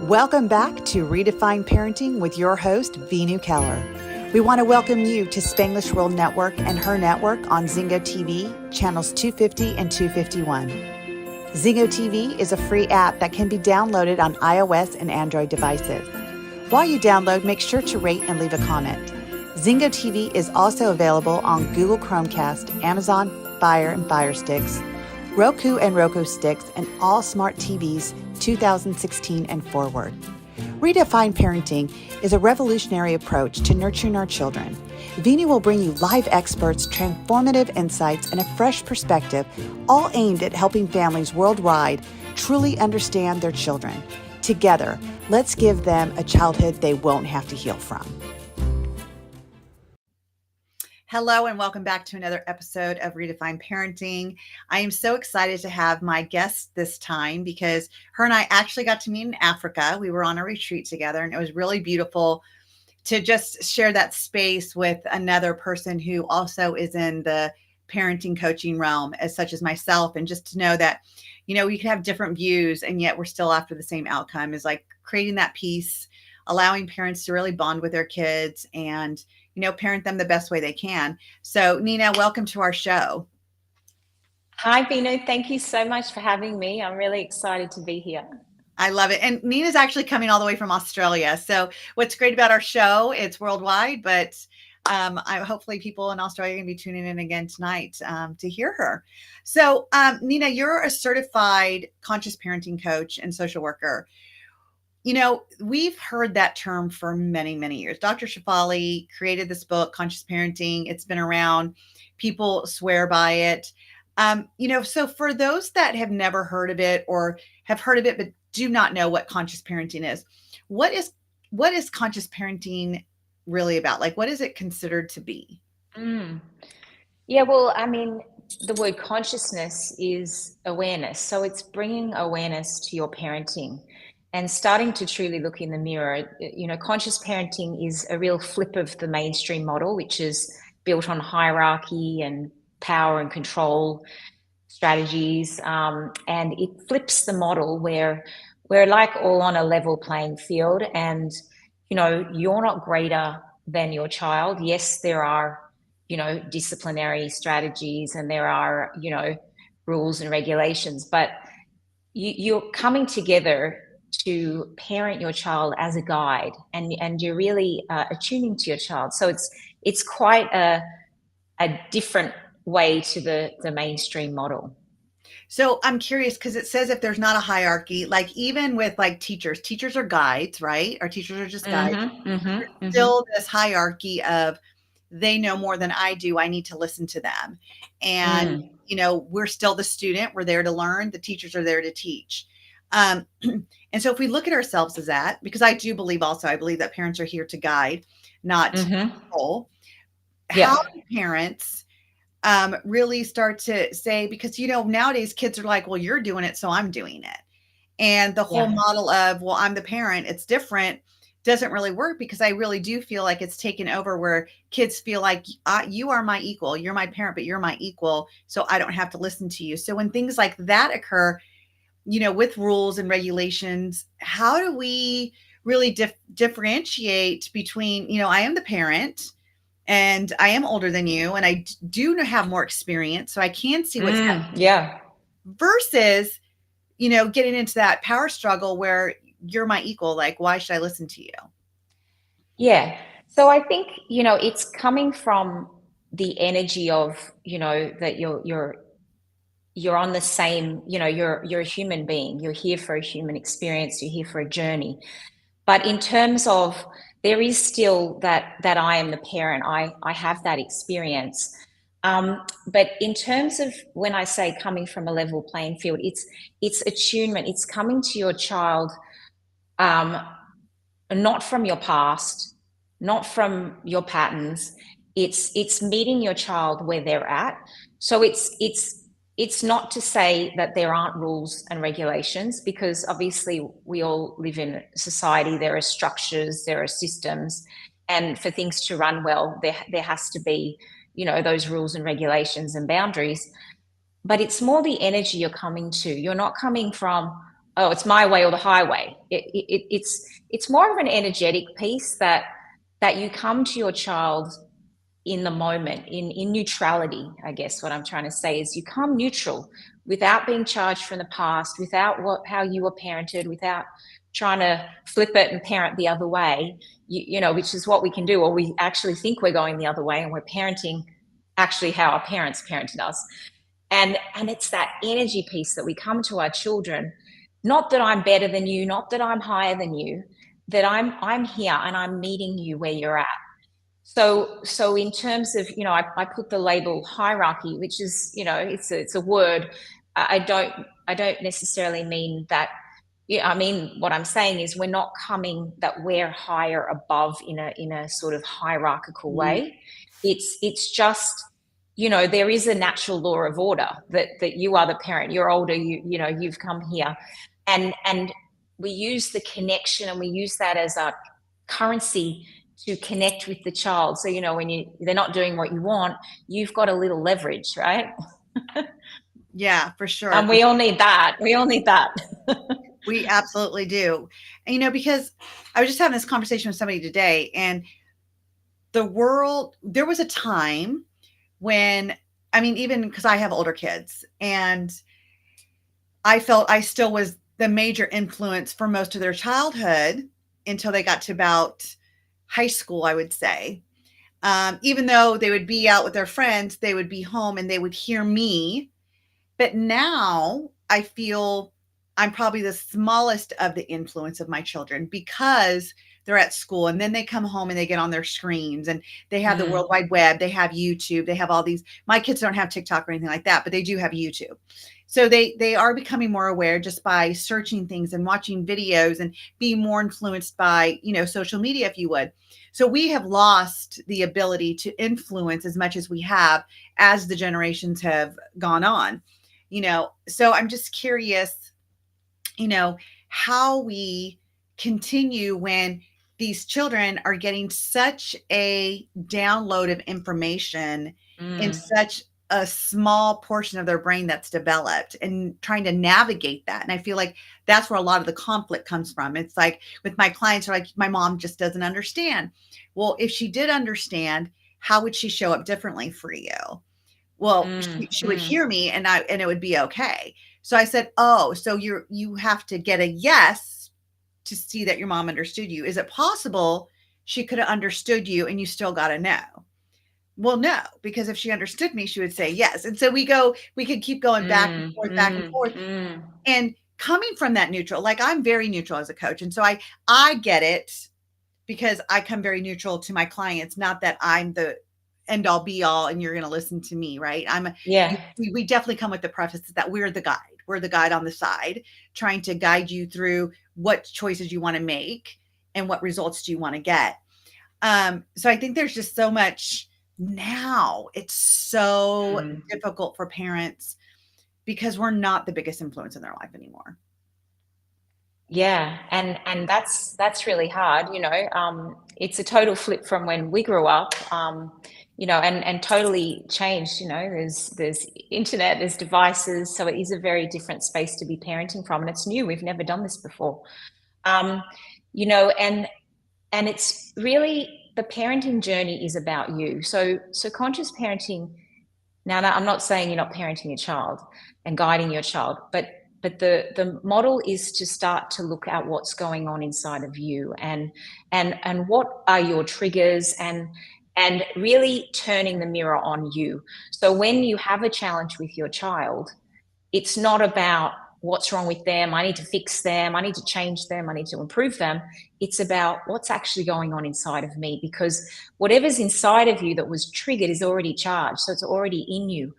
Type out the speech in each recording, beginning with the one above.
Welcome back to Redefine Parenting with your host, Veenu Keller. We want to welcome you to Spanglish World Network and H.E.R Network on Zingo TV, channels 250 and 251. Zingo TV is a free app that can be downloaded on iOS and Android devices. While you download, make sure to rate and leave a comment. Zingo TV is also available on Google Chromecast, Amazon Fire and Fire Sticks, Roku and Roku Sticks, and all smart TVs 2016 and forward. Redefine Parenting is a revolutionary approach to nurturing our children. Veenu will bring you live experts, transformative insights, and a fresh perspective, all aimed at helping families worldwide truly understand their children. Together, let's give them a childhood they won't have to heal from. Hello, and welcome back to another episode of Redefine Parenting. I am so excited to have my guest this time because her and I actually got to meet in Africa. We were on a retreat together, and it was really beautiful to just share that space with another person who also is in the parenting coaching realm, as such as myself, and just to know that, you know, we can have different views and yet we're still after the same outcome, is like creating that peace, allowing parents to really bond with their kids and, you know, parent them the best way they can. So Nina, welcome to our show. Hi, Veenu. Thank you so much for having me. I'm really excited to be here. I love it. And Nina's actually coming all the way from Australia. So what's great about our show, it's worldwide, but hopefully people in Australia are going to be tuning in again tonight to hear her. So Nina, you're a certified conscious parenting coach and social worker. You know, we've heard that term for many, many years. Dr. Shefali created this book, Conscious Parenting. It's been around. People swear by it. You know, so for those that have never heard of it or have heard of it but do not know what conscious parenting is, what is conscious parenting really about? Like, what is it considered to be? Yeah, well, I mean, the word consciousness is awareness. So it's bringing awareness to your parenting and starting to truly look in the mirror. You know, conscious parenting is a real flip of the mainstream model, which is built on hierarchy and power and control strategies. And it flips the model where we're like all on a level playing field, and, you know, you're not greater than your child. Yes, there are, you know, disciplinary strategies and there are, you know, rules and regulations, but you're coming together to parent your child as a guide, and you're really attuning to your child. So it's quite a different way to the mainstream model. So I'm curious because it says if there's not a hierarchy, like even with like teachers are guides, right? Our teachers are just guides. There's still this hierarchy of they know more than I do. I need to listen to them. And, you know, we're still the student. We're there to learn. The teachers are there to teach. And so if we look at ourselves as that, because I do believe also, I believe that parents are here to guide, not to control. Yeah. How do parents really start to say, because, you know, nowadays kids are like, well, you're doing it, so I'm doing it. And the whole model of, well, I'm the parent, it's different, doesn't really work, because I really do feel like it's taken over where kids feel like you are my equal, you're my parent, but you're my equal, so I don't have to listen to you. So when things like that occur, you know, with rules and regulations, how do we really differentiate between, you know, I am the parent and I am older than you and I do have more experience, so I can see what's happening, versus, you know, getting into that power struggle where you're my equal, like, why should I listen to you? Yeah. So I think, you know, it's coming from the energy of, you know, that you're on the same, you know, you're a human being. You're here for a human experience. You're here for a journey. But in terms of, there is still that I am the parent. I have that experience. But in terms of when I say coming from a level playing field, it's attunement. It's coming to your child, not from your past, not from your patterns. It's meeting your child where they're at. So it's not to say that there aren't rules and regulations, because obviously we all live in society. There are structures, there are systems, and for things to run well, there has to be, you know, those rules and regulations and boundaries. But it's more the energy you're coming to. You're not coming from, oh, it's my way or the highway. It's more of an energetic piece that you come to your child in the moment, in neutrality. I guess what I'm trying to say is you come neutral without being charged from the past, without how you were parented, without trying to flip it and parent the other way, you know, which is what we can do, or we actually think we're going the other way and we're parenting actually how our parents parented us. And it's that energy piece that we come to our children, not that I'm better than you, not that I'm higher than you, that I'm here and I'm meeting you where you're at. So in terms of, you know, I put the label hierarchy, which is, you know, it's a word. I don't necessarily mean that. Yeah, I mean, what I'm saying is we're not coming that we're higher above in a sort of hierarchical way. It's just, you know, there is a natural law of order that you are the parent, you're older, you know, you've come here, and we use the connection and we use that as a currency to connect with the child. So, you know, when they're not doing what you want, you've got a little leverage, right? Yeah, for sure. And we all need that. We all need that. We absolutely do. And, you know, because I was just having this conversation with somebody today, and there was a time when, I mean, even because I have older kids, and I felt I still was the major influence for most of their childhood until they got to about high school, I would say. Even though they would be out with their friends, they would be home and they would hear me. But now I feel I'm probably the smallest of the influence of my children because they're at school and then they come home and they get on their screens and they have the World Wide Web, they have YouTube, they have all these. My kids don't have TikTok or anything like that, but they do have YouTube. So they are becoming more aware just by searching things and watching videos and being more influenced by, you know, social media, if you would. So we have lost the ability to influence as much as we have as the generations have gone on, you know. So I'm just curious, you know, how we continue when these children are getting such a download of information in such a small portion of their brain that's developed, and trying to navigate that. And I feel like that's where a lot of the conflict comes from. It's like with my clients are like, my mom just doesn't understand. Well, if she did understand, how would she show up differently for you? Well, she would hear me and it would be okay. So I said, oh, so you have to get a yes to see that your mom understood you. Is it possible she could have understood you and you still got a no? Well, no, because if she understood me, she would say yes. And so we could keep going back and forth, back and forth. And coming from that neutral, like I'm very neutral as a coach. And so I get it because I come very neutral to my clients, not that I'm the end all be all and you're going to listen to me, right? We definitely come with the preface that we're the guide. We're the guide on the side, trying to guide you through what choices you want to make and what results do you want to get. So I think there's just so much now. It's so difficult for parents because we're not the biggest influence in their life anymore. Yeah, and that's really hard, you know. It's a total flip from when we grew up, you know, and totally changed, you know. There's internet, there's devices, so it is a very different space to be parenting from, and it's new. We've never done this before, you know, and it's really, the parenting journey is about you. So conscious parenting. Now, I'm not saying you're not parenting your child and guiding your child, but the model is to start to look at what's going on inside of you and what are your triggers, and really turning the mirror on you. So when you have a challenge with your child, it's not about what's wrong with them, I need to fix them, I need to change them, I need to improve them. It's about what's actually going on inside of me, because whatever's inside of you that was triggered is already charged, so it's already in you.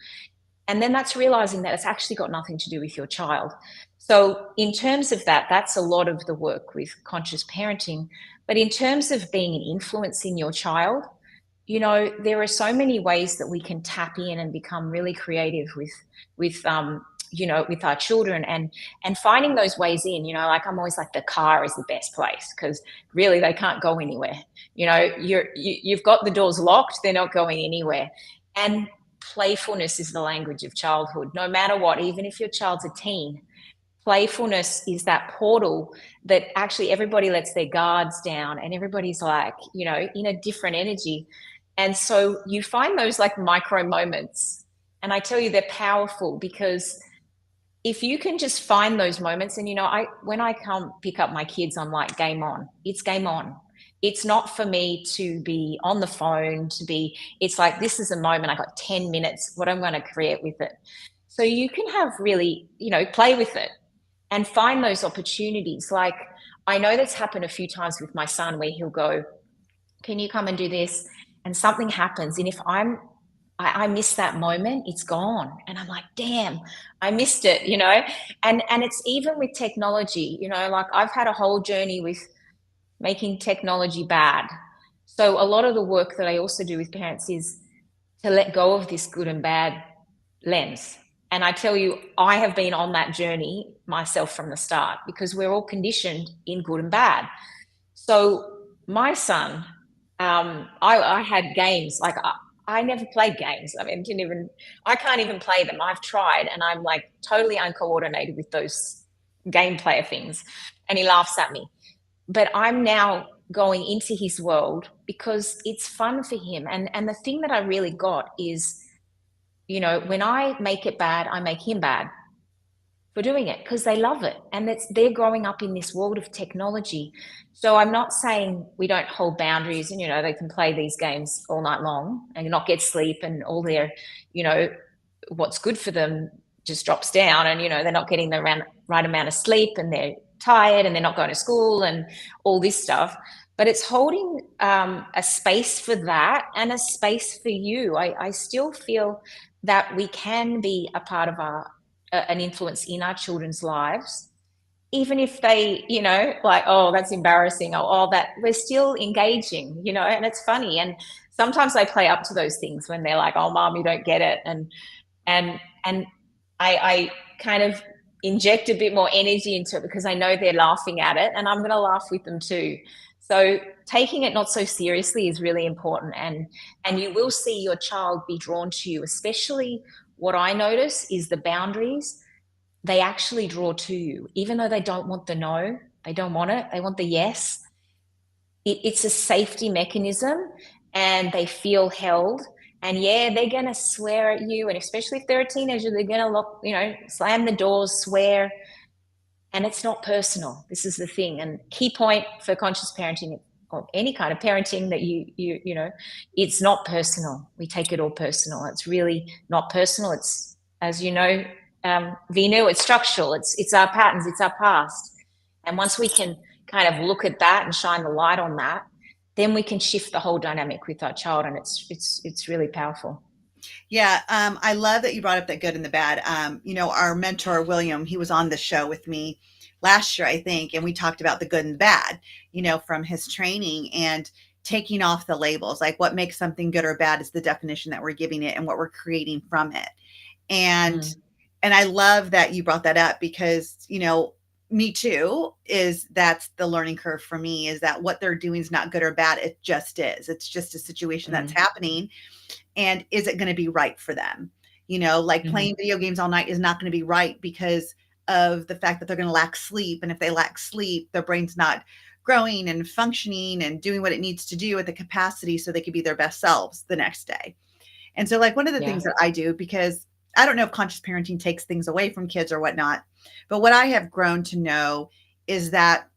And then that's realizing that it's actually got nothing to do with your child. So in terms of that, that's a lot of the work with conscious parenting. But in terms of being an influence in your child, you know, there are so many ways that we can tap in and become really creative with you know, with our children, and finding those ways in. You know, like I'm always like, the car is the best place because really they can't go anywhere. You know, you've got the doors locked, they're not going anywhere. And playfulness is the language of childhood, no matter what. Even if your child's a teen, playfulness is that portal that actually everybody lets their guards down and everybody's like, in a different energy. And so you find those like micro moments, and I tell you, they're powerful, because if you can just find those moments, and when I come pick up my kids, I'm like, game on. It's game on. It's not for me to be on the phone, it's like, this is a moment. I got 10 minutes, what I'm going to create with it. So you can have really, play with it and find those opportunities. Like, I know that's happened a few times with my son, where he'll go, can you come and do this? And something happens. And if I miss that moment, it's gone. And I'm like, damn, I missed it, and it's even with technology, like I've had a whole journey with making technology bad. So a lot of the work that I also do with parents is to let go of this good and bad lens. And I tell you, I have been on that journey myself from the start, because we're all conditioned in good and bad. So my son, I had games, like I never played games. I mean, I can't even play them. I've tried, and I'm like totally uncoordinated with those game player things. And he laughs at me. But I'm now going into his world because it's fun for him. And the thing that I really got is, when I make it bad, I make him bad for doing it, because they love it. And they're growing up in this world of technology. So I'm not saying we don't hold boundaries, and, they can play these games all night long and not get sleep, and all their, what's good for them just drops down, and, they're not getting the right amount of sleep, and they're tired, and they're not going to school, and all this stuff. But it's holding a space for that, and a space for you. I still feel that we can be a part of an influence in our children's lives, even if they, like, oh, that's embarrassing, or that we're still engaging, and it's funny. And sometimes I play up to those things when they're like, oh, mom, you don't get it. And I kind of inject a bit more energy into it, because I know they're laughing at it, and I'm going to laugh with them too. So taking it not so seriously is really important. And you will see your child be drawn to you, especially what I notice is the boundaries. They actually draw to you, even though they don't want the no, they don't want it, they want the yes. It's a safety mechanism, and they feel held. And yeah, they're going to swear at you. And especially if they're a teenager, they're going to lock, slam the doors, swear. And it's not personal. This is the thing. And key point for conscious parenting, or any kind of parenting that it's not personal. We take it all personal. It's really not personal. It's, as you know, Veenu, it's structural. It's our patterns. It's our past. And once we can kind of look at that and shine the light on that, then we can shift the whole dynamic with our child. And it's really powerful. Yeah. I love that you brought up that good and the bad. Our mentor, William, he was on the show with me last year, I think, and we talked about the good and bad, from his training, and taking off the labels. Like, what makes something good or bad is the definition that we're giving it and what we're creating from it. And I love that you brought that up, because, me too, that's the learning curve for me, is that what they're doing is not good or bad. It just is. It's just a situation that's happening. And is it going to be right for them? Like playing video games all night is not going to be right, because of the fact that they're going to lack sleep. And if they lack sleep, their brain's not growing and functioning and doing what it needs to do at the capacity so they can be their best selves the next day. And so, like, one of the things that I do, because I don't know if conscious parenting takes things away from kids or whatnot, but what I have grown to know is that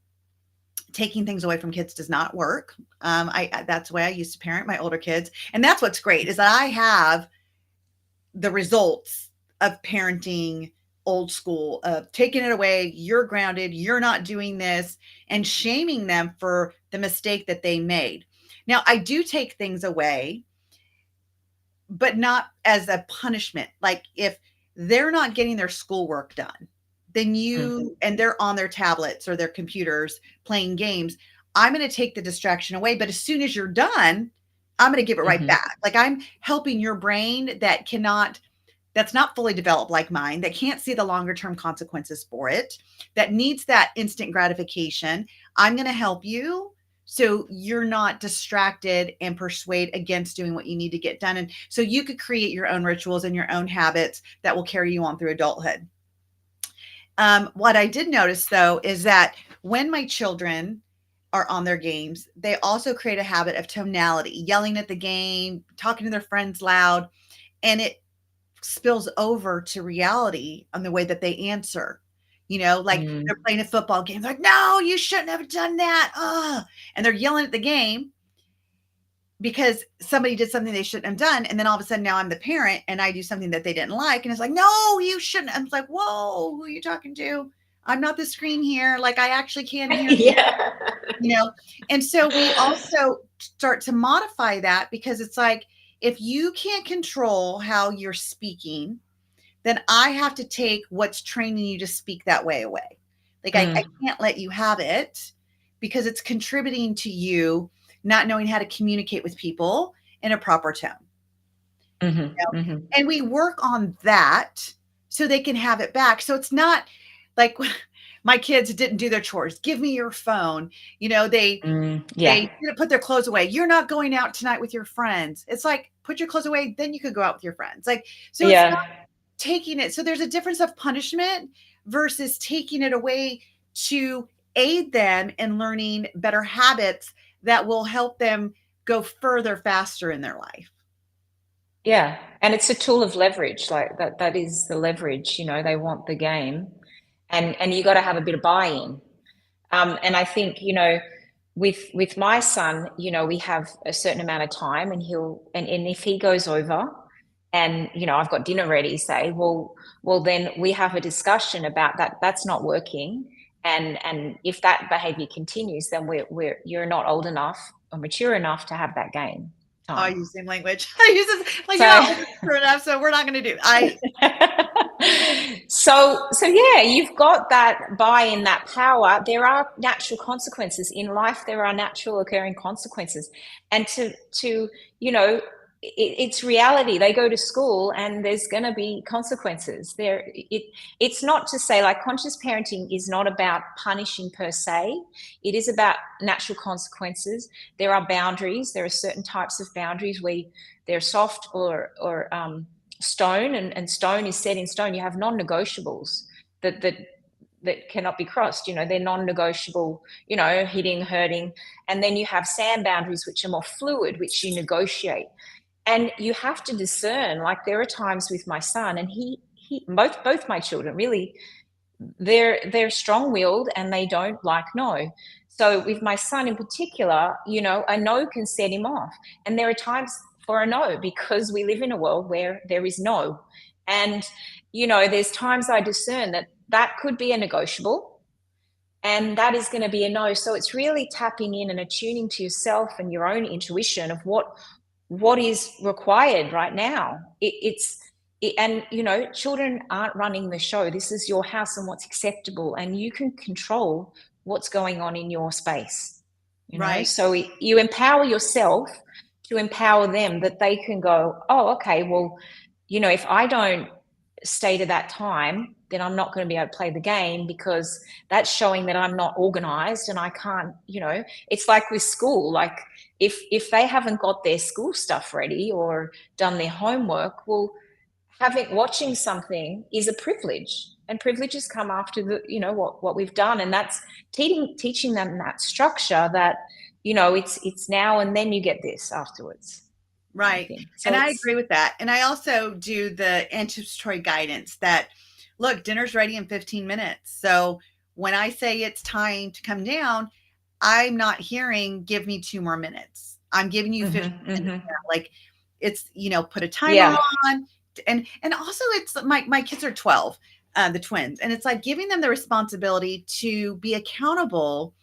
taking things away from kids does not work. That's the way I used to parent my older kids. And that's what's great, is that I have the results of parenting old school, of taking it away. You're grounded. You're not doing this, and shaming them for the mistake that they made. Now, I do take things away, but not as a punishment. Like, if they're not getting their schoolwork done, then and they're on their tablets or their computers playing games, I'm going to take the distraction away. But as soon as you're done, I'm going to give it right back. Like, I'm helping your brain that's not fully developed like mine, that can't see the longer term consequences for it, that needs that instant gratification. I'm going to help you, so you're not distracted and persuade against doing what you need to get done. And so you could create your own rituals and your own habits that will carry you on through adulthood. What I did notice though is that when my children are on their games, they also create a habit of tonality, yelling at the game, talking to their friends loud, and it spills over to reality on the way that they answer. Like they're playing a football game, like, no, you shouldn't have done that. And they're yelling at the game because somebody did something they shouldn't have done. And then all of a sudden now I'm the parent and I do something that they didn't like. And it's like, no, you shouldn't. I'm like, whoa, who are you talking to? I'm not the screen here. Like I actually can hear you. And so we also start to modify that because it's like, if you can't control how you're speaking, then I have to take what's training you to speak that way away. Like I can't let you have it because it's contributing to you not knowing how to communicate with people in a proper tone. And we work on that so they can have it back. So it's not like my kids didn't do their chores. Give me your phone. They didn't put their clothes away. You're not going out tonight with your friends. It's like, put your clothes away, then you could go out with your friends. Like, so it's not taking it. So there's a difference of punishment versus taking it away to aid them in learning better habits that will help them go further, faster in their life. Yeah. And it's a tool of leverage. Like that is the leverage, they want the game and you got to have a bit of buy-in. And I think, with my son, we have a certain amount of time and and if he goes over and, I've got dinner ready, say, well, then we have a discussion about that's not working. And if that behavior continues, then you're not old enough or mature enough to have that game time. I use the same language. I use it like, you're not mature enough, so we're not going to do it. So yeah, you've got that buy-in, that power. There are natural consequences in life. There are natural occurring consequences, and to it's reality. They go to school and there's going to be consequences there. It's not to say, like, conscious parenting is not about punishing per se. It is about natural consequences. There are boundaries. There are certain types of boundaries where they're soft or stone, and stone is set in stone. You have non-negotiables that cannot be crossed. They're non-negotiable, hitting, hurting. And then you have sand boundaries, which are more fluid, which you negotiate. And you have to discern. Like, there are times with my son, and he both my children, really, they're strong-willed and they don't like no. So with my son in particular, a no can set him off. And there are times for a no, because we live in a world where there is no. And, there's times I discern that could be a negotiable, and that is going to be a no. So it's really tapping in and attuning to yourself and your own intuition of what is required right now. And children aren't running the show. This is your house and what's acceptable, and you can control what's going on in your space. Right. So you empower yourself to empower them, that they can go, oh, okay, well, if I don't stay to that time, then I'm not going to be able to play the game, because that's showing that I'm not organized and I can't, it's like with school. Like, if they haven't got their school stuff ready or done their homework, well, watching something is a privilege, and privileges come after what we've done. And that's teaching them that structure, that, it's now and then you get this afterwards. Right. So, and I agree with that. And I also do the anticipatory guidance that, look, dinner's ready in 15 minutes. So when I say it's time to come down, I'm not hearing, give me 2 more minutes. I'm giving you 15 minutes now. Like, it's, put a timer on. And also, it's my kids are 12, the twins. And it's like giving them the responsibility to be accountable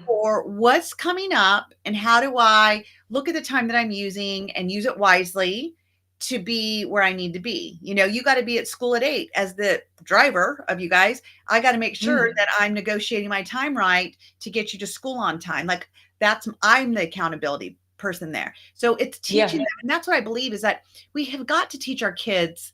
for what's coming up, and how do I look at the time that I'm using and use it wisely to be where I need to be. You got to be at school at 8 as the driver of you guys. I got to make sure that I'm negotiating my time right to get you to school on time. Like, I'm the accountability person there. So it's teaching them. And that's what I believe, is that we have got to teach our kids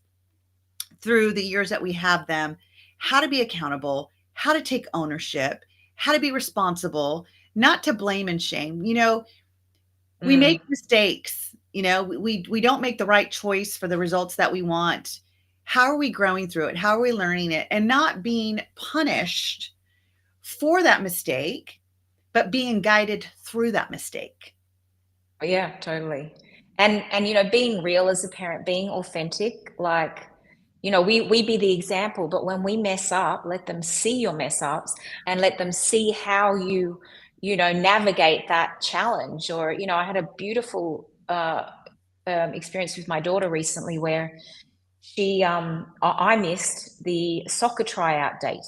through the years that we have them how to be accountable, how to take ownership, how to be responsible, not to blame and shame. We make mistakes. We don't make the right choice for the results that we want. how are we growing through it? How are we learning it? And not being punished for that mistake, but being guided through that mistake. Yeah, totally. And being real as a parent, being authentic, like, we be the example, but when we mess up, let them see your mess ups and let them see how you navigate that challenge. Or, I had a beautiful experience with my daughter recently where I missed the soccer tryout date.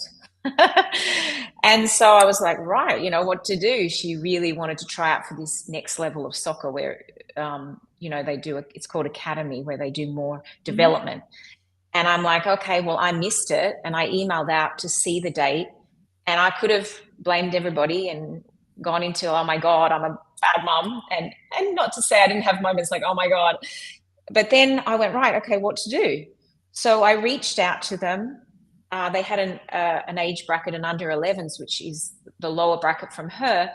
And so I was like, right, what to do. She really wanted to try out for this next level of soccer where, they do it's called academy, where they do more development. And I'm like, okay, well, I missed it. And I emailed out to see the date, and I could have blamed everybody and gone into, oh my God, I'm a bad mom. And not to say I didn't have moments like, oh my God. But then I went, right, okay, what to do? So I reached out to them. They had an age bracket, an under 11s, which is the lower bracket from her.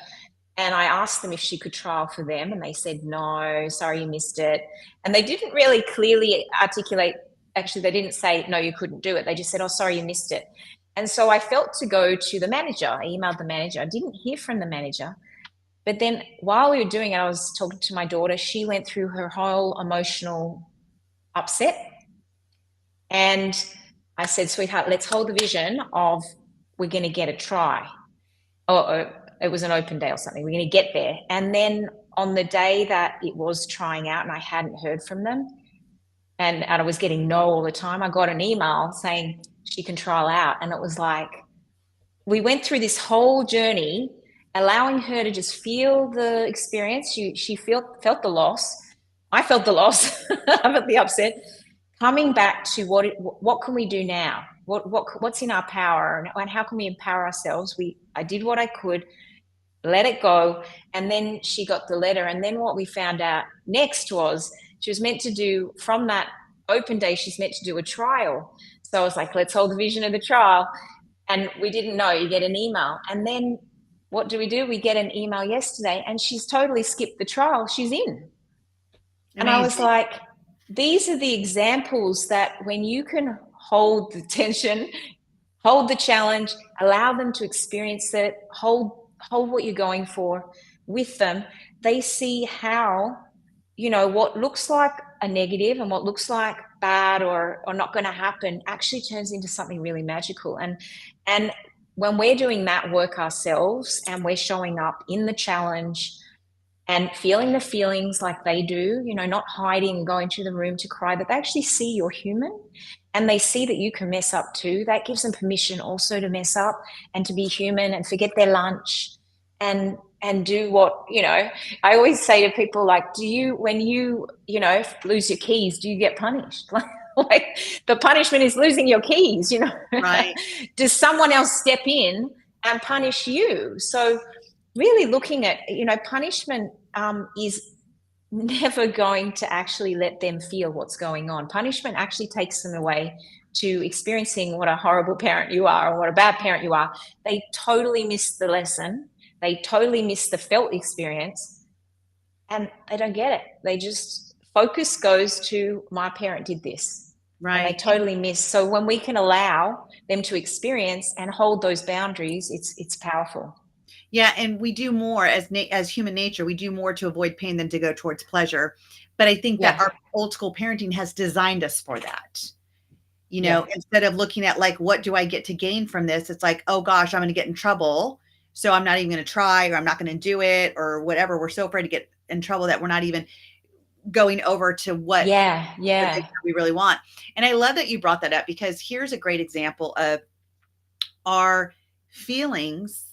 And I asked them if she could trial for them. And they said, no, sorry, you missed it. And they didn't really clearly articulate. Actually, they didn't say, no, you couldn't do it. They just said, oh, sorry, you missed it. And so I felt to go to the manager. I emailed the manager. I didn't hear from the manager. But then while we were doing it, I was talking to my daughter. She went through her whole emotional upset. And I said, sweetheart, let's hold the vision of we're going to get a try. Or it was an open day or something. We're going to get there. And then on the day that it was trying out and I hadn't heard from them, and I was getting no all the time, I got an email saying she can trial out. And it was like, we went through this whole journey, allowing her to just feel the experience. She felt the loss. I felt the loss. I felt the upset. Coming back to what can we do now? What's in our power, and how can we empower ourselves? I did what I could, let it go, and then she got the letter. And then what we found out next was she was meant to do, from that open day, she's meant to do a trial. So I was like, let's hold the vision of the trial. And we didn't know. You get an email, and then what do? We get an email yesterday, and she's totally skipped the trial. She's in. Amazing. And I was like, these are the examples that when you can hold the tension, hold the challenge, allow them to experience it, hold what you're going for with them, they see how, what looks like a negative and what looks like bad or not going to happen actually turns into something really magical. And when we're doing that work ourselves and we're showing up in the challenge and feeling the feelings like they do, not hiding and going to the room to cry, but they actually see you're human and they see that you can mess up too. That gives them permission also to mess up and to be human and forget their lunch and do what, I always say to people, like, when you lose your keys, do you get punished? Like the punishment is losing your keys, Right. Does someone else step in and punish you? So really looking at, punishment is never going to actually let them feel what's going on. Punishment actually takes them away to experiencing what a horrible parent you are or what a bad parent you are. They totally miss the lesson. They totally miss the felt experience and they don't get it. They just, focus goes to my parent did this. Right. And they totally miss. So when we can allow them to experience and hold those boundaries, it's powerful. Yeah, and we do more as human nature. We do more to avoid pain than to go towards pleasure. But I think that our old school parenting has designed us for that. Instead of looking at like, what do I get to gain from this? It's like, oh gosh, I'm going to get in trouble. So I'm not even going to try, or I'm not going to do it, or whatever. We're so afraid to get in trouble that we're not even going over to what we really want. And I love that you brought that up, because here's a great example of our feelings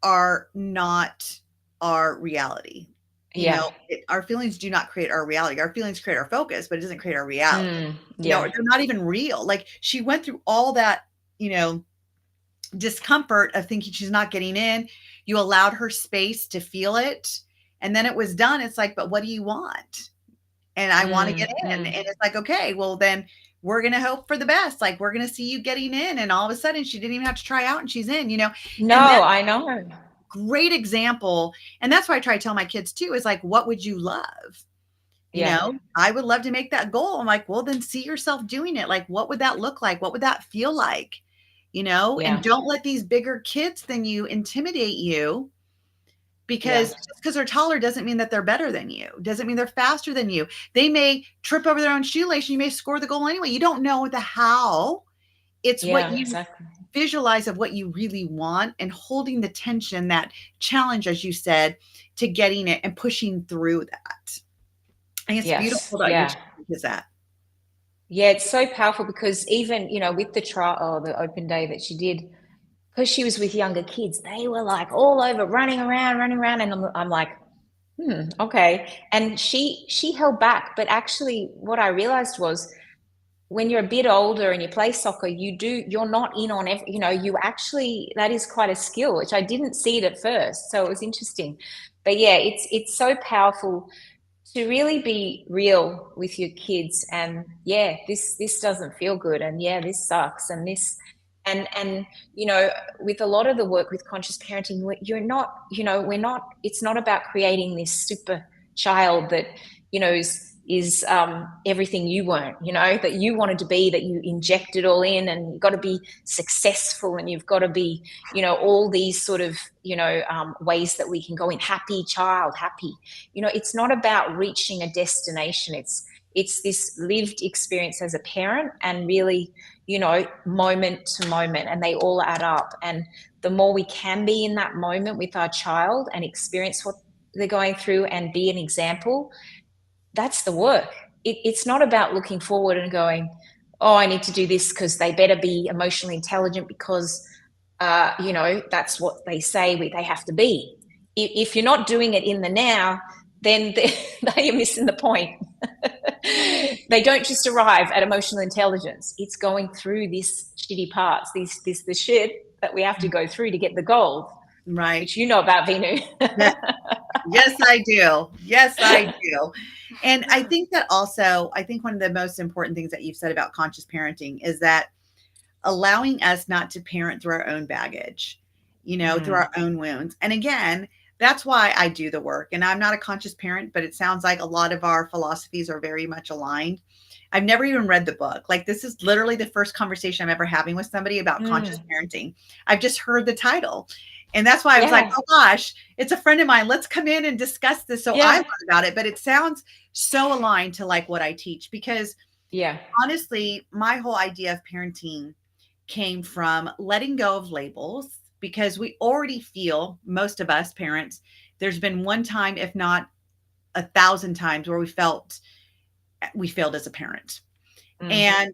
are not our reality. Our feelings do not create our reality. Our feelings create our focus, but it doesn't create our reality. They're not even real. Like she went through all that, discomfort of thinking she's not getting in. You allowed her space to feel it. And then it was done. It's like, but what do you want? And I want to get in. And it's like, okay, well then we're going to hope for the best. Like we're going to see you getting in. And all of a sudden she didn't even have to try out and she's in, No, I know. Great example. And that's why I try to tell my kids too, is like, what would you love? I would love to make that goal. I'm like, well, then see yourself doing it. Like, what would that look like? What would that feel like? And don't let these bigger kids than you intimidate you, because just because they're taller doesn't mean that they're better than you. Doesn't mean they're faster than you. They may trip over their own shoelace and you may score the goal anyway. You don't know the how. It's what you visualize of what you really want, and holding the tension, that challenge, as you said, to getting it and pushing through that. I think it's beautiful that you is that. Yeah, it's so powerful, because even, with the trial, the open day that she did, because she was with younger kids, they were like all over, running around. And I'm like, okay. And she held back. But actually what I realized was, when you're a bit older and you play soccer, you're not in on every, you actually, that is quite a skill, which I didn't see it at first. So it was interesting. But yeah, it's so powerful to really be real with your kids, and this doesn't feel good, and this sucks, and this, and with a lot of the work with conscious parenting, it's not about creating this super child that is everything you weren't, that you wanted to be, that you injected all in, and you've got to be successful, and you've got to be, all these sort of, ways that we can go in. Happy child, happy. It's not about reaching a destination. It's this lived experience as a parent, and really, moment to moment, and they all add up. And the more we can be in that moment with our child and experience what they're going through and be an example, that's the work. It's not about looking forward and going, oh, I need to do this because they better be emotionally intelligent, because, that's what they say they have to be. If you're not doing it in the now, then you're missing the point. They don't just arrive at emotional intelligence. It's going through these shitty parts, the shit that we have to go through to get the gold. Right. Which you know about, Veenu. Yes, I do. Yes, I do. And I think that also, one of the most important things that you've said about conscious parenting is that allowing us not to parent through our own baggage, through our own wounds. And again, that's why I do the work. And I'm not a conscious parent, but it sounds like a lot of our philosophies are very much aligned. I've never even read the book. Like, this is literally the first conversation I'm ever having with somebody about conscious parenting. I've just heard the title. And that's why I was like, oh gosh, it's a friend of mine. Let's come in and discuss this. So I learned about it, but it sounds so aligned to like what I teach, because honestly, my whole idea of parenting came from letting go of labels, because we already feel, most of us parents, there's been one time, if not 1,000 times, where we felt we failed as a parent. And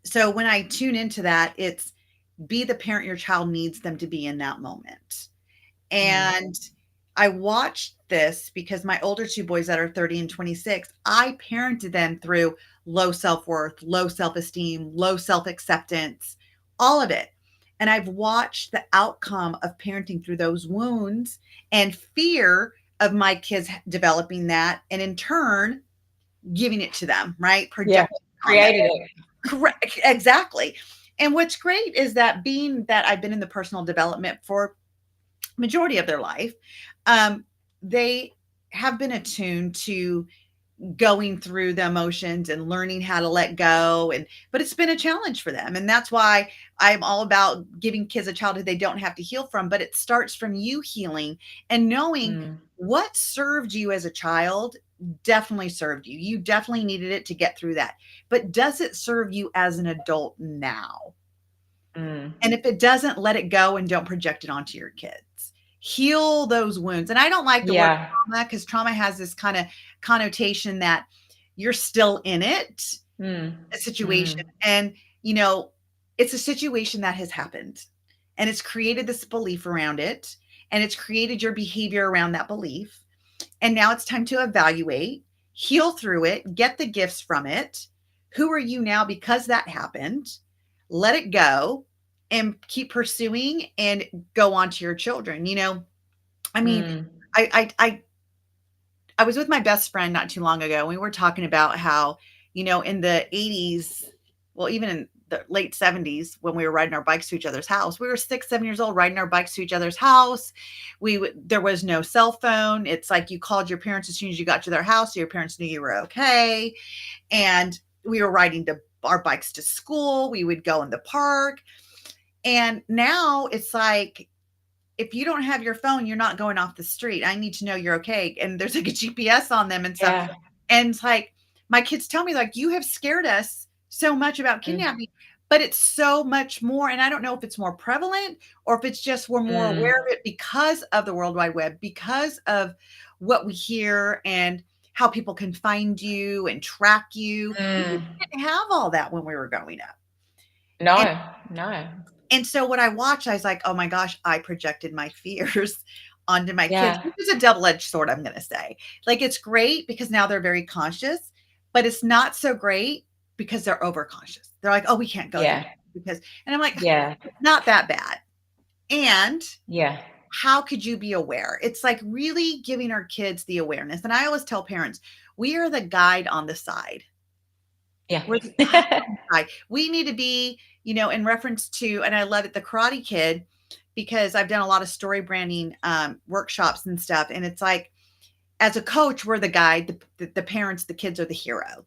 so when I tune into that, it's be the parent your child needs them to be in that moment. And I watched this because my older two boys that are 30 and 26, I parented them through low self-worth, low self-esteem, low self-acceptance, all of it. And I've watched the outcome of parenting through those wounds and fear of my kids developing that, and in turn giving it to them, right? Created it. Correct. Exactly. And what's great is that, being that I've been in the personal development for majority of their life, they have been attuned to going through the emotions and learning how to let go. But it's been a challenge for them. And that's why I'm all about giving kids a childhood they don't have to heal from. But it starts from you healing and knowing what served you as a child definitely served you. You definitely needed it to get through that. But does it serve you as an adult now? And if it doesn't, let it go and don't project it onto your kids. Heal those wounds. And I don't like the word trauma, because trauma has this kind of connotation that you're still in it, a situation. And, it's a situation that has happened, and it's created this belief around it, and it's created your behavior around that belief. And now it's time to evaluate, heal through it, get the gifts from it. Who are you now because that happened? Let it go and keep pursuing and go on to your children. I mean, I was with my best friend not too long ago. We were talking about how, in the 80s, well, even in the late 70s when we were riding our bikes to each other's house. We were 6, 7 years old riding our bikes to each other's house. There was no cell phone. It's like you called your parents as soon as you got to their house, so your parents knew you were okay. And we were riding our bikes to school. We would go in the park. And now it's like, if you don't have your phone, you're not going off the street. I need to know you're okay. And there's like a GPS on them and stuff. Yeah. And it's like, my kids tell me, like, you have scared us so much about kidnapping, but it's so much more. And I don't know if it's more prevalent or if it's just we're more aware of it because of the World Wide Web, because of what we hear and how people can find you and track you. We didn't have all that when we were growing up. No. And so when I watched, I was like, oh my gosh, I projected my fears onto my kids, which is a double-edged sword, I'm going to say. Like, it's great because now they're very conscious, but it's not so great because they're overconscious. They're like, oh, we can't go there because, and I'm like, it's not that bad. And how could you be aware? It's like really giving our kids the awareness. And I always tell parents, we are the guide on the side. Yeah. We're the guide on the side. We need to be, in reference to, and I love it, the Karate Kid, because I've done a lot of story branding workshops and stuff. And it's like, as a coach, we're the guide, the parents, the kids are the hero,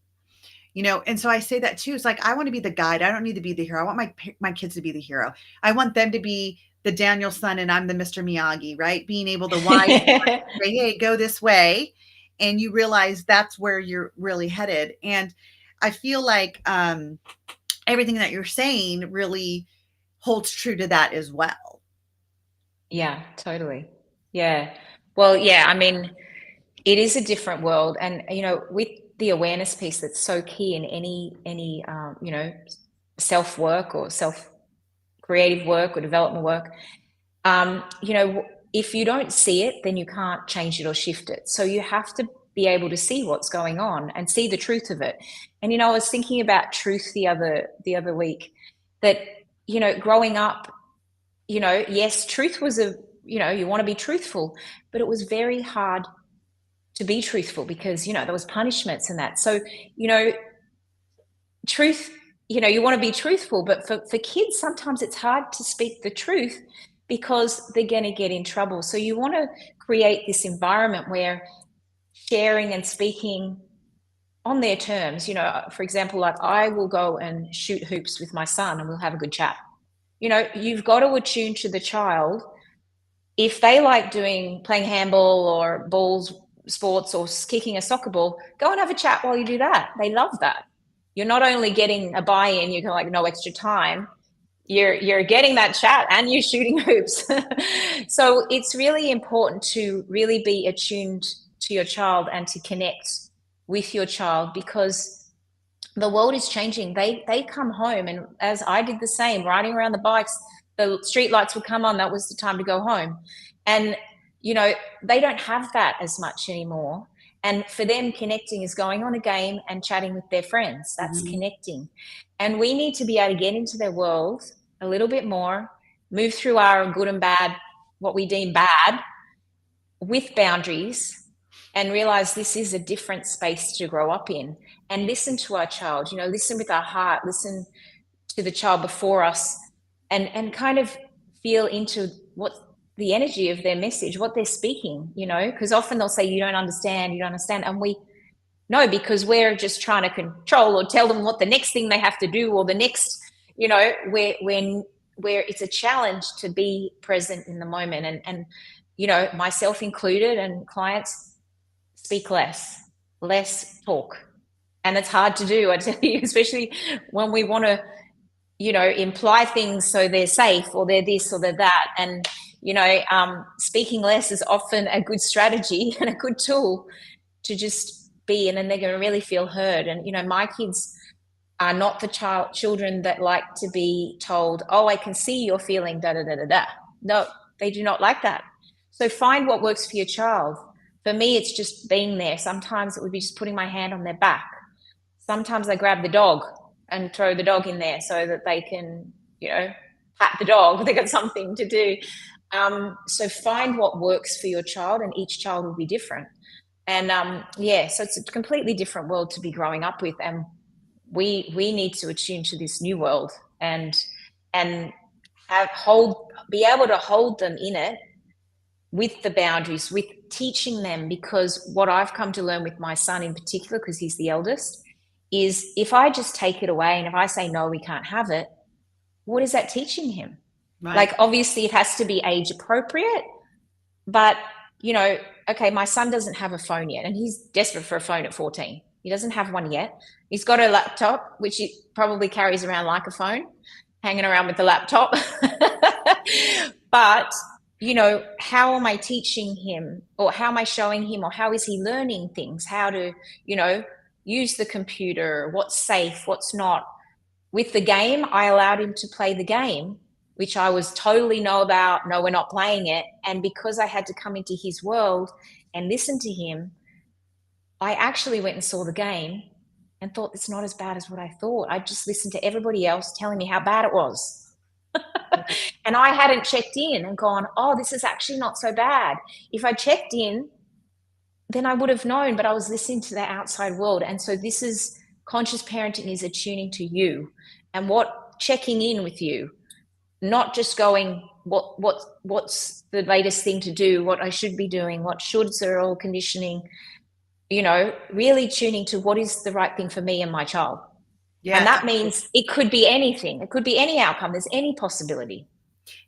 And so I say that too. It's like, I want to be the guide. I don't need to be the hero. I want my kids to be the hero. I want them to be the Daniel-san and I'm the Mr. Miyagi, right? Being able to say, hey, go this way. And you realize that's where you're really headed. And I feel like everything that you're saying really holds true to that as well. Yeah, totally. Yeah. Well, yeah, I mean, it is a different world. And, with the awareness piece that's so key in any self-work or self-creative work or development work, if you don't see it, then you can't change it or shift it. So you have to be able to see what's going on and see the truth of it. And, I was thinking about truth the other week that, growing up, yes, truth was you want to be truthful, but it was very hard to be truthful because, there was punishments and that. So, truth, you want to be truthful, but for kids, sometimes it's hard to speak the truth because they're going to get in trouble. So you want to create this environment where sharing and speaking on their terms, for example, like I will go and shoot hoops with my son and we'll have a good chat. You've got to attune to the child. If they like playing handball or balls sports or kicking a soccer ball, go and have a chat while you do that. They love that. You're not only getting a buy-in, you can like no extra time, you're getting that chat and you're shooting hoops. So it's really important to really be attuned to your child and to connect with your child because the world is changing. They come home, and as I did the same, riding around the bikes, the street lights would come on, that was the time to go home. And they don't have that as much anymore. And for them, connecting is going on a game and chatting with their friends. That's connecting. And we need to be able to get into their world a little bit more, move through our good and bad, what we deem bad, with boundaries, and realize this is a different space to grow up in. And listen to our child, listen with our heart, listen to the child before us, and kind of feel into what the energy of their message, what they're speaking, because often they'll say, you don't understand. And we know because we're just trying to control or tell them what the next thing they have to do or the next, where it's a challenge to be present in the moment. And myself included and clients, speak less talk. And it's hard to do, I tell you, especially when we want to, imply things so they're safe or they're this or they're that. And, speaking less is often a good strategy and a good tool to just be, and then they're going to really feel heard. And, my kids are not the children that like to be told, oh, I can see you're feeling da da da da da. No, they do not like that. So find what works for your child. For me, it's just being there. Sometimes it would be just putting my hand on their back. Sometimes I grab the dog and throw the dog in there so that they can, pat the dog. They got something to do. So find what works for your child, and each child will be different. And so it's a completely different world to be growing up with. And we need to attune to this new world and be able to hold them in it with the boundaries, with teaching them, because what I've come to learn with my son in particular, because he's the eldest, is if I just take it away and if I say, no, we can't have it, what is that teaching him? Right. Like, obviously it has to be age appropriate, but okay, my son doesn't have a phone yet and he's desperate for a phone at 14. He doesn't have one yet. He's got a laptop, which he probably carries around like a phone, hanging around with the laptop. But how am I teaching him, or how am I showing him, or how is he learning things, how to use the computer, what's safe, what's not. With the game, I allowed him to play the game, which I was totally no, we're not playing it. And because I had to come into his world and listen to him, I actually went and saw the game and thought, it's not as bad as what I thought. I just listened to everybody else telling me how bad it was. And I hadn't checked in and gone, oh, this is actually not so bad. If I checked in, then I would have known, but I was listening to the outside world. And so this is conscious parenting, is attuning to you and checking in with you, not just going, what's the latest thing to do, what I should be doing, what shoulds are all conditioning, really tuning to what is the right thing for me and my child. Yeah, and that means it could be anything. It could be any outcome. There's any possibility.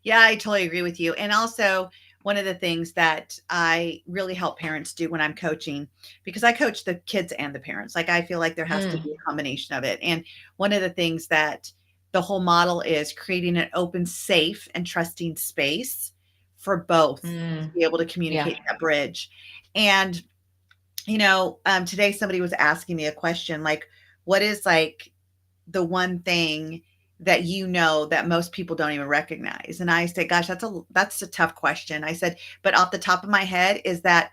Yeah, I totally agree with you. And also, one of the things that I really help parents do when I'm coaching, because I coach the kids and the parents, like I feel like there has to be a combination of it. And one of the things that the whole model is creating an open, safe, and trusting space for both to be able to communicate that bridge. And, today somebody was asking me a question, like, what is like the one thing that that most people don't even recognize? And I said, gosh, that's a tough question. I said, but off the top of my head is that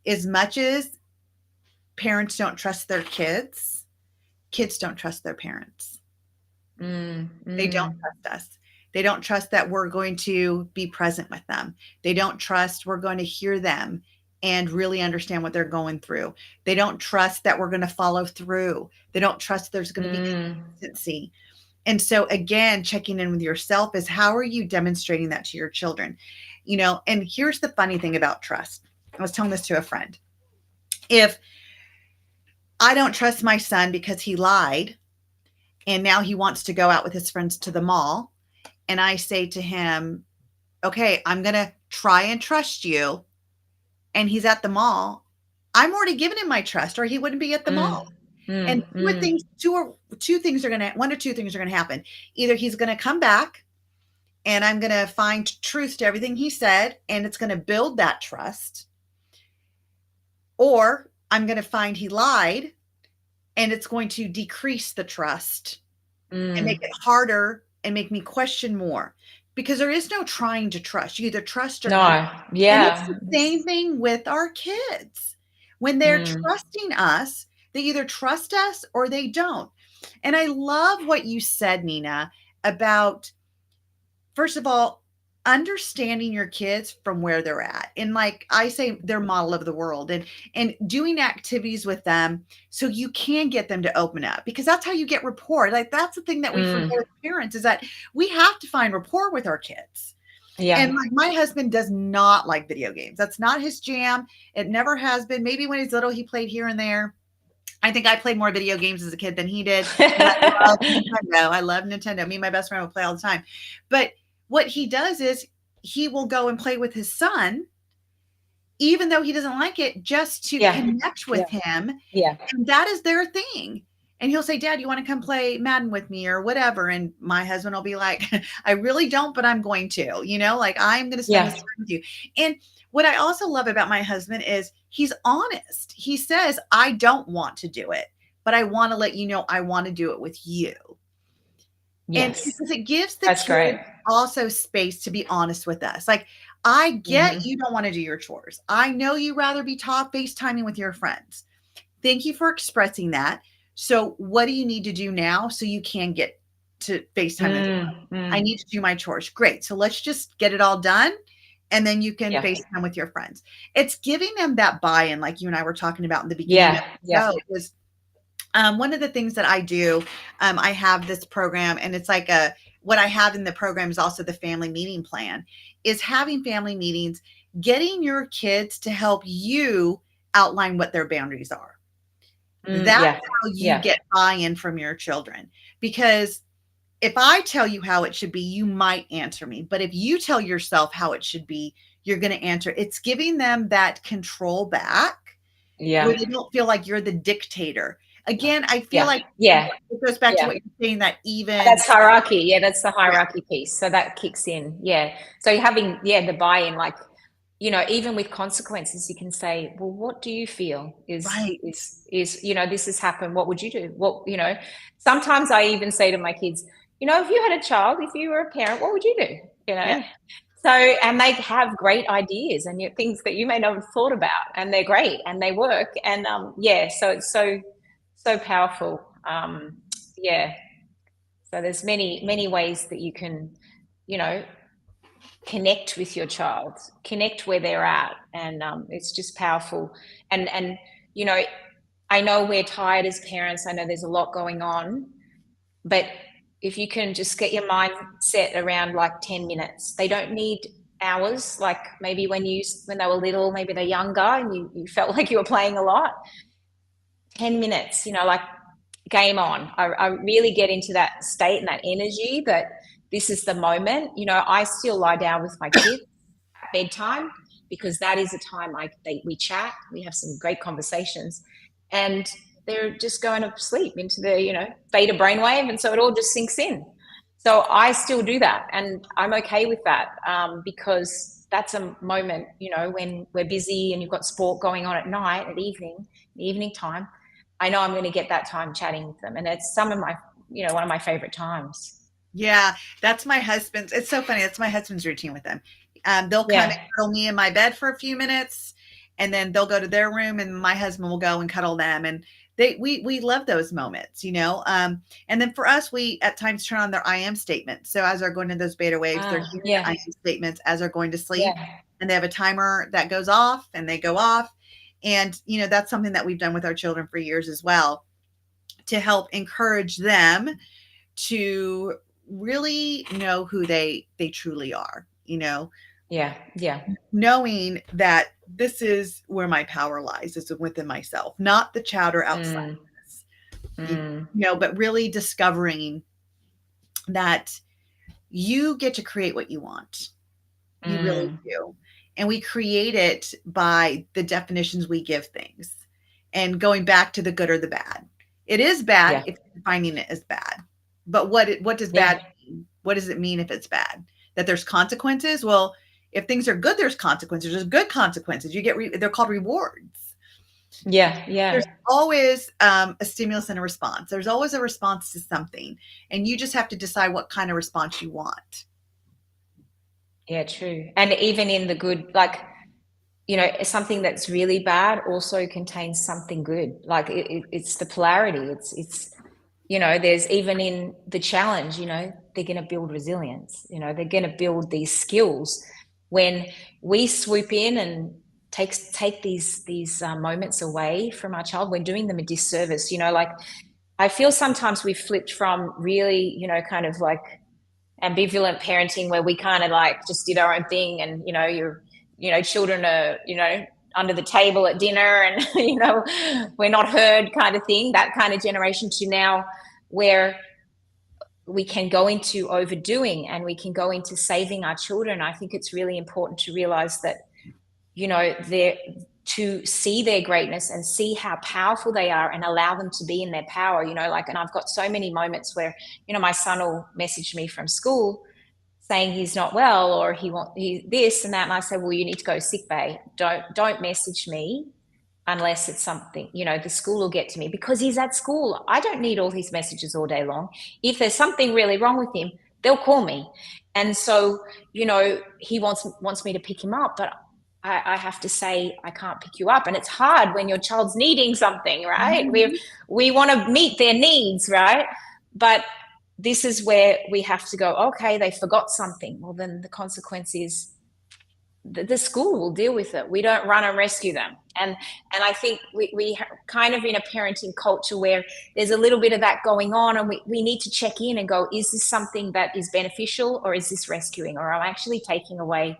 as much as parents don't trust their kids don't trust their parents. They don't trust us. They don't trust that we're going to be present with them. They don't trust we're going to hear them and really understand what they're going through. They don't trust that we're going to follow through. They don't trust there's going to be consistency. And so again, checking in with yourself is, how are you demonstrating that to your children? And here's the funny thing about trust. I was telling this to a friend. If I don't trust my son because he lied and now he wants to go out with his friends to the mall, and I say to him, okay, I'm going to try and trust you, and he's at the mall, I'm already given him my trust, or he wouldn't be at the mall. And one or two things are going to happen. Either he's going to come back and I'm going to find truth to everything he said, and it's going to build that trust. Or I'm going to find he lied, and it's going to decrease the trust and make it harder and make me question more, because there is no trying to trust. You either trust or not. Yeah. And it's the same thing with our kids. When they're trusting us, they either trust us or they don't. And I love what you said, Nina, about, first of all, understanding your kids from where they're at. And like I say, they're model of the world, and doing activities with them so you can get them to open up, because that's how you get rapport. Like, that's the thing that we forget as parents, is that we have to find rapport with our kids. Yeah. And like, my husband does not like video games. That's not his jam. It never has been. Maybe when he's little, he played here and there. I think I played more video games as a kid than he did. I love Nintendo. Me and my best friend will play all the time. But what he does is he will go and play with his son, even though he doesn't like it, just to connect with him. Yeah. And that is their thing. And he'll say, Dad, you want to come play Madden with me or whatever? And my husband will be like, I really don't, but I'm going to, like, I'm going to spend this time with you. And what I also love about my husband is he's honest. He says, I don't want to do it, but I want to let you know I want to do it with you. Yes. And because it gives the kid also space to be honest with us. Like, I get you don't want to do your chores. I know you rather be FaceTiming with your friends. Thank you for expressing that. So what do you need to do now so you can get to FaceTime with your friends? I need to do my chores. Great. So let's just get it all done, and then you can FaceTime with your friends. It's giving them that buy-in, like you and I were talking about in the beginning. Is One of the things that I do, I have this program, and it's like what I have in the program is also the family meeting plan, is having family meetings, getting your kids to help you outline what their boundaries are. That's how you get buy-in from your children. Because if I tell you how it should be, you might answer me. But if you tell yourself how it should be, you're going to answer. It's giving them that control back where they don't feel like you're the dictator. Again, I feel like it goes back to what you're saying, that even that's hierarchy. Yeah, that's the hierarchy piece. So that kicks in. Yeah. So you're having the buy-in, like, you know, even with consequences, you can say, well, what do you feel is, you know, this has happened. What would you do? What, you know, sometimes I even say to my kids, you know, if you had a child, if you were a parent, what would you do? You know? So, and they have great ideas and things that you may not have thought about, and they're great and they work. And so it's so powerful. So there's many ways that you can, you know, connect with your child, connect where they're at. And it's just powerful. And, you know, I know we're tired as parents. I know there's a lot going on, but if you can just get your mind set around like 10 minutes, they don't need hours. Like maybe when they were little, maybe they're younger and you felt like you were playing a lot. 10 minutes, you know, like game on. I really get into that state and that energy that this is the moment. You know, I still lie down with my kids at bedtime because that is a time we chat, we have some great conversations, and they're just going to sleep into the, you know, theta brainwave, and so it all just sinks in. So I still do that, and I'm okay with that because that's a moment, you know, when we're busy and you've got sport going on at night, at evening time. I know I'm going to get that time chatting with them, and it's one of my favorite times. Yeah, that's my husband's. It's so funny. That's my husband's routine with them. They'll come and cuddle me in my bed for a few minutes, and then they'll go to their room, and my husband will go and cuddle them. And we love those moments, you know. And then for us, we at times turn on their I am statements. So as they're going to those beta waves, they're hearing the I am statements as they're going to sleep, and they have a timer that goes off, and they go off. And, you know, that's something that we've done with our children for years as well, to help encourage them to really know who they truly are, you know? Knowing that this is where my power lies, is within myself, not the chatter outside of this, you know, but really discovering that you get to create what you want. You really do. And we create it by the definitions we give things, and going back to the good or the bad. It is bad if you're defining it as bad. But what does bad mean? What does it mean if it's bad? That there's consequences? Well, if things are good, there's consequences. There's good consequences. You get they're called rewards. There's always a stimulus and a response. There's always a response to something, and you just have to decide what kind of response you want. Yeah, true. And even in the good, like, you know, something that's really bad also contains something good. Like it's the polarity. It's, you know, there's even in the challenge, you know, they're going to build resilience, you know, they're going to build these skills. When we swoop in and take these moments away from our child, we're doing them a disservice. You know, like I feel sometimes we've flipped from really, you know, kind of like ambivalent parenting where we kind of like just did our own thing, and children are, you know, under the table at dinner, and you know, we're not heard kind of thing, that kind of generation, to now where we can go into overdoing and we can go into saving our children. I think it's really important to realize that, you know, to see their greatness and see how powerful they are and allow them to be in their power, you know, like, and I've got so many moments where, you know, my son will message me from school saying he's not well, or he this and that. And I say, well, you need to go sick bay. Don't message me unless it's something, you know, the school will get to me because he's at school. I don't need all his messages all day long. If there's something really wrong with him, they'll call me. And so, you know, he wants me to pick him up, but I have to say, I can't pick you up. And it's hard when your child's needing something, right? We want to meet their needs, right? But this is where we have to go, okay, they forgot something. Well, then the consequence is the school will deal with it. We don't run and rescue them. And I think we kind of in a parenting culture where there's a little bit of that going on, and we need to check in and go, is this something that is beneficial, or is this rescuing, or am I actually taking away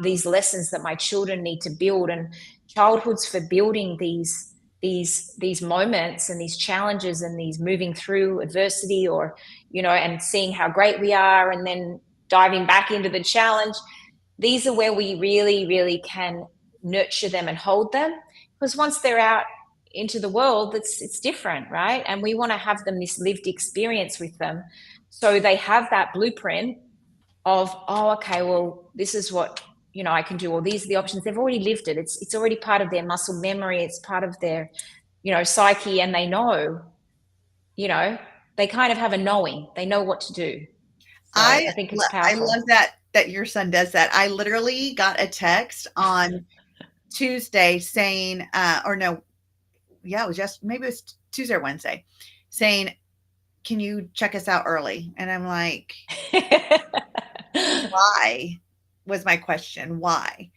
these lessons that my children need to build? And childhood's for building these moments and these challenges and these moving through adversity, or, you know, and seeing how great we are and then diving back into the challenge. These are where we really, really can nurture them and hold them, because once they're out into the world, it's different, right? And we want to have them this lived experience with them, so they have that blueprint of, oh, okay, well, this is what, you know, I can do, or these are the options. They've already lived it. It's already part of their muscle memory. It's part of their, you know, psyche, and they know, you know, they kind of have a knowing. They know what to do. So I think it's powerful. I love that your son does that. I literally got a text on Tuesday saying, or no, yeah, it was just, maybe it was Tuesday or Wednesday, saying, can you check us out early? And I'm like, why was my question? Why?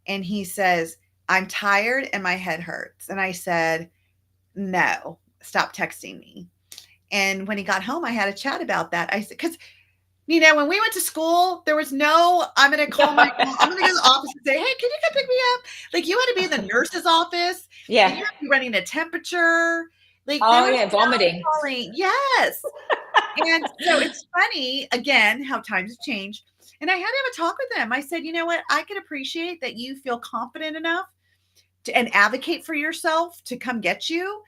And he says, I'm tired and my head hurts. And I said, no, stop texting me. And when he got home, I had a chat about that. I said, because, you know, when we went to school, there was no, I'm going to call I'm going to go to the office and say, hey, can you come pick me up? Like, you had to be in the nurse's office. Yeah. And you had to be running a temperature. Like, oh yeah, vomiting. Yes. And so it's funny, again, how times have changed. And I had to have a talk with them. I said, you know what? I can appreciate that you feel confident enough and advocate for yourself to come get you.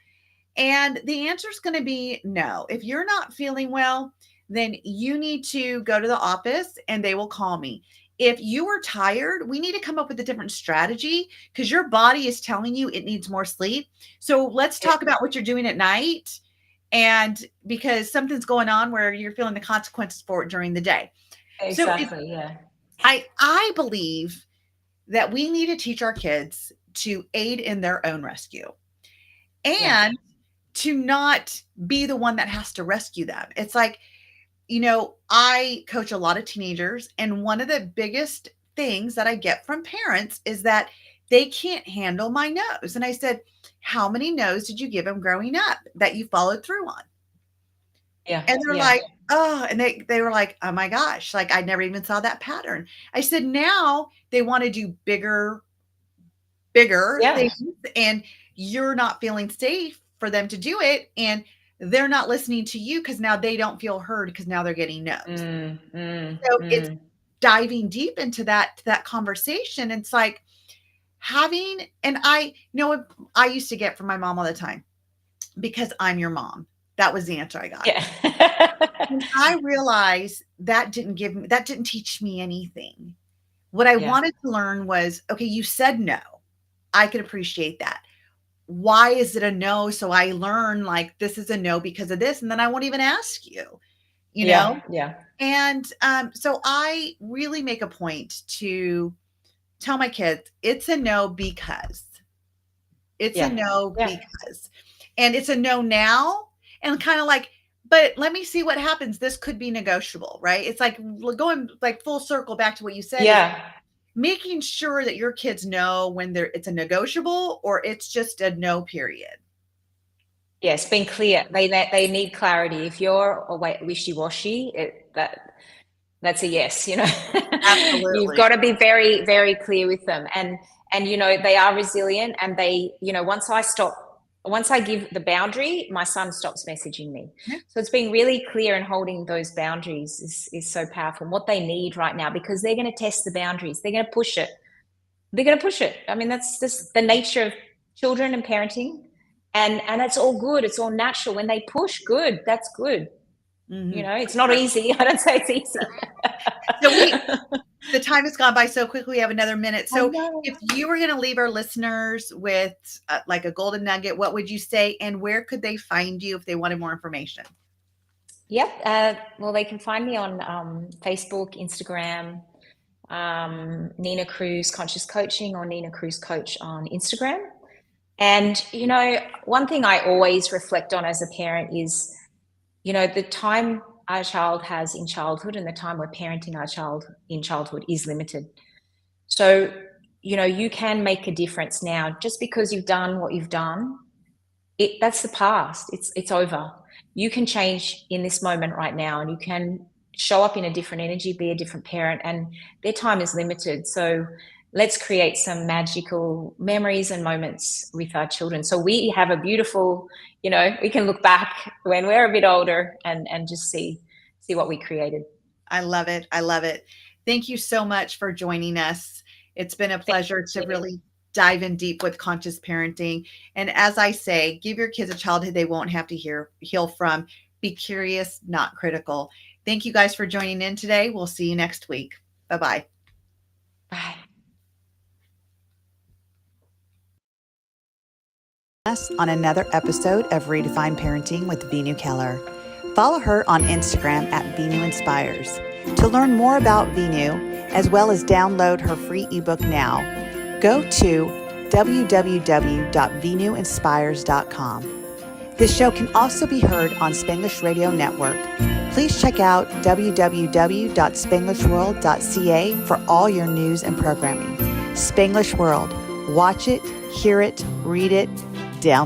And the answer is going to be no. If you're not feeling well, then you need to go to the office and they will call me. If you are tired, we need to come up with a different strategy, because your body is telling you it needs more sleep. So let's talk about what you're doing at night. And because something's going on where you're feeling the consequences for it during the day. Exactly. So yeah. I believe that we need to teach our kids to aid in their own rescue, and to not be the one that has to rescue them. It's like, you know, I coach a lot of teenagers, and one of the biggest things that I get from parents is that they can't handle my no's. And I said, how many no's did you give them growing up that you followed through on? Yeah. And they're like, oh, and they were like, oh my gosh, like I never even saw that pattern. I said, now they want to do bigger things, and you're not feeling safe for them to do it. And they're not listening to you because now they don't feel heard, because now they're getting no's. It's diving deep into that conversation. It's like having, and I know I used to get from my mom all the time, because I'm your mom. That was the answer I got. Yeah. And I realized that didn't teach me anything. What I wanted to learn was, okay, you said no. I could appreciate that. Why is it a no? So I learn, like, this is a no because of this. And then I won't even ask you, you know? Yeah. And so I really make a point to tell my kids, it's a no because. It's a no because. And it's a no now. And kind of like, but let me see what happens. This could be negotiable, right? It's like going like full circle back to what you said. Yeah. Making sure that your kids know when it's a negotiable or it's just a no period. Yes, being clear. They need clarity. If you're wishy-washy, that's a yes, you know. Absolutely. You've got to be very, very clear with them. And you know, they are resilient, and they, you know, once I give the boundary, my son stops messaging me. Yeah. So it's being really clear and holding those boundaries is so powerful, and what they need right now, because they're going to test the boundaries. They're going to push it. I mean, that's just the nature of children and parenting. And it's all good. It's all natural. When they push, good. That's good. Mm-hmm. You know, it's not easy. I don't say it's easy. So the time has gone by so quickly. We have another minute. So if you were going to leave our listeners with like a golden nugget, what would you say? And where could they find you if they wanted more information? Yep. Well, they can find me on Facebook, Instagram, Nina Cruz Conscious Coaching, or Nina Cruz Coach on Instagram. And, you know, one thing I always reflect on as a parent is, you know, the time our child has in childhood and the time we're parenting our child in childhood is limited. So, you can make a difference now. Just because you've done what you've done, that's the past. It's over. You can change in this moment right now, and you can show up in a different energy, be a different parent, and their time is limited. So let's create some magical memories and moments with our children. So we have a beautiful, we can look back when we're a bit older and just see what we created. I love it. I love it. Thank you so much for joining us. It's been a pleasure to really dive in deep with conscious parenting. And as I say, give your kids a childhood they won't have to heal from. Be curious, not critical. Thank you guys for joining in today. We'll see you next week. Bye-bye. Bye. On another episode of Redefine Parenting with Veenu Keller. Follow her on Instagram at Veenu Inspires. To learn more about Veenu, as well as download her free ebook now, go to www.veenuinspires.com. This show can also be heard on Spanglish Radio Network. Please check out www.spanglishworld.ca for all your news and programming. Spanglish World. Watch it, hear it, read it, download